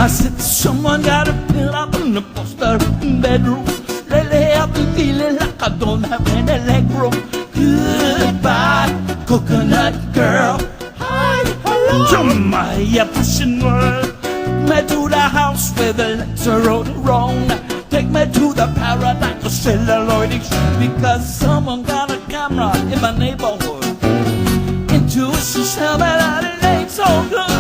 I said, someone got a pin up in the poster bedroom. Lately I've been feeling like I don't have any leg room. Goodbye, coconut girl. Hi, hello. To my fashion world. Take me to the house where the lights are rolling wrong. Take me to the paradise of celluloid extreme. Because someone got a camera in my neighborhood. Intuition's tell me that it ain't so good.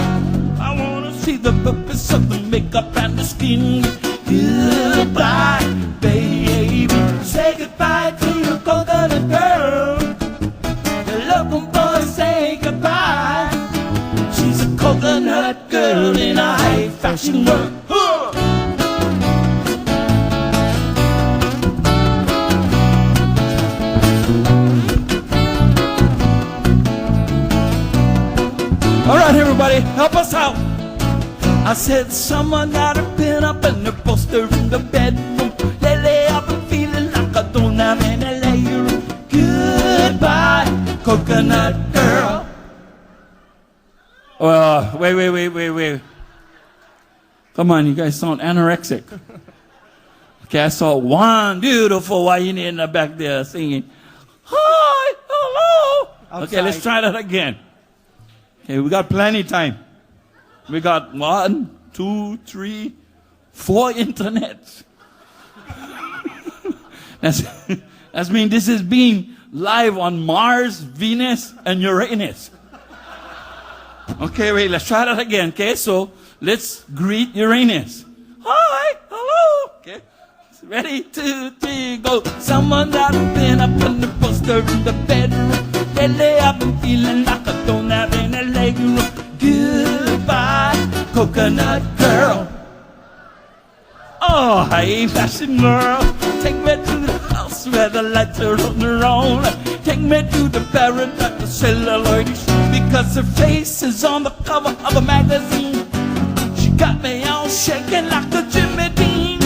I wanna see the purpose of the makeup and the skin. Goodbye, baby. Say goodbye to your coconut girl. The local boy say goodbye. She's a coconut girl in a high fashion world. All right, everybody, help us out. I said someone got a pin up and a poster in the bedroom. Lately I've been feeling like I don't have any layer. Goodbye, coconut girl. Wait. Come on, you guys sound anorexic. Okay, I saw one beautiful YN in the back there singing, hi, hello. Outside. Okay, let's try that again. Okay, we got plenty of time. We got 1, 2, 3, 4 internets. That's mean this is being live on Mars, Venus, and Uranus. Okay, wait, let's try that again. Okay, so let's greet Uranus. Hi, hello. Okay, ready, 2, 3, go. Someone got a pin up on the poster in the bedroom. Lately I've been feeling like I don't have any leg room. Goodbye, coconut girl. Oh, high fashion girl. Take me to the house where the lights are on their own. Take me to the paradise of celluloid. Because her face is on the cover of a magazine. She got me all shaking like a Jimmy Dean.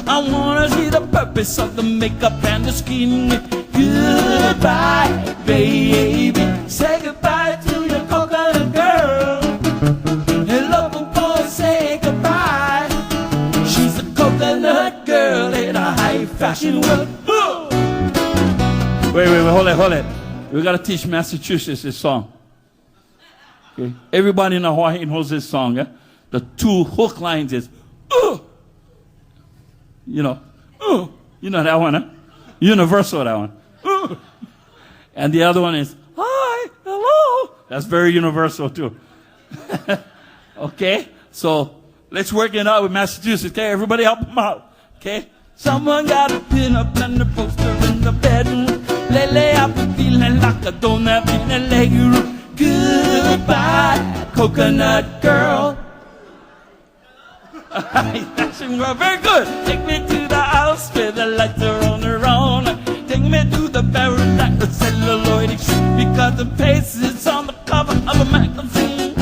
I wanna see the purpose of the makeup and the skin. Goodbye, baby. Say goodbye to your coconut girl. Hello, boy, say goodbye. She's a coconut girl in a high fashion world. Wait, hold it. We gotta teach Massachusetts this song. Okay, everybody in Hawaii knows this song. Eh? The 2 hook lines is, you know that one, huh? Universal, that one. And the other one is, hi, hello. That's very universal too. Okay, so let's work it out with Massachusetts. Okay, everybody help them out. Okay, someone got a pin up and a poster in the bedroom. Lately I've been feeling like I don't have any leg room. Goodbye, coconut girl. Very good. Take me to the house where the lights are on their own. Take me to the paradise of celluloid. Because the face is on the cover of a magazine.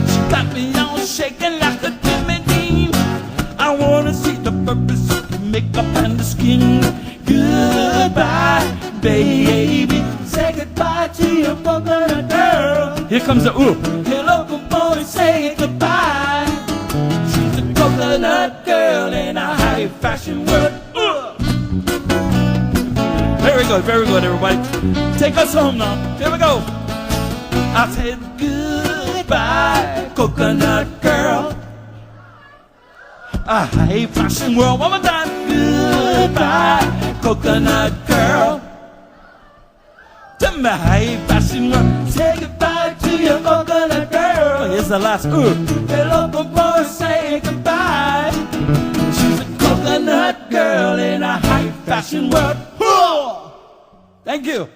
She got me all shaking like a Jimmy Dean. I wanna see the purpose of the makeup and the skin. Goodbye. baby. Say goodbye to your coconut girl. Here comes the ooh. Hello, good boy, say goodbye. She's a coconut girl in a high fashion world. Very good, everybody. Take us home now. Here we go. I said goodbye, coconut girl. A high fashion world. One more time. Goodbye, coconut girl. To my high fashion world. Say goodbye to your coconut girl. Here's the last. Hello, boy, say goodbye. She's a coconut girl in a high fashion world. Thank you.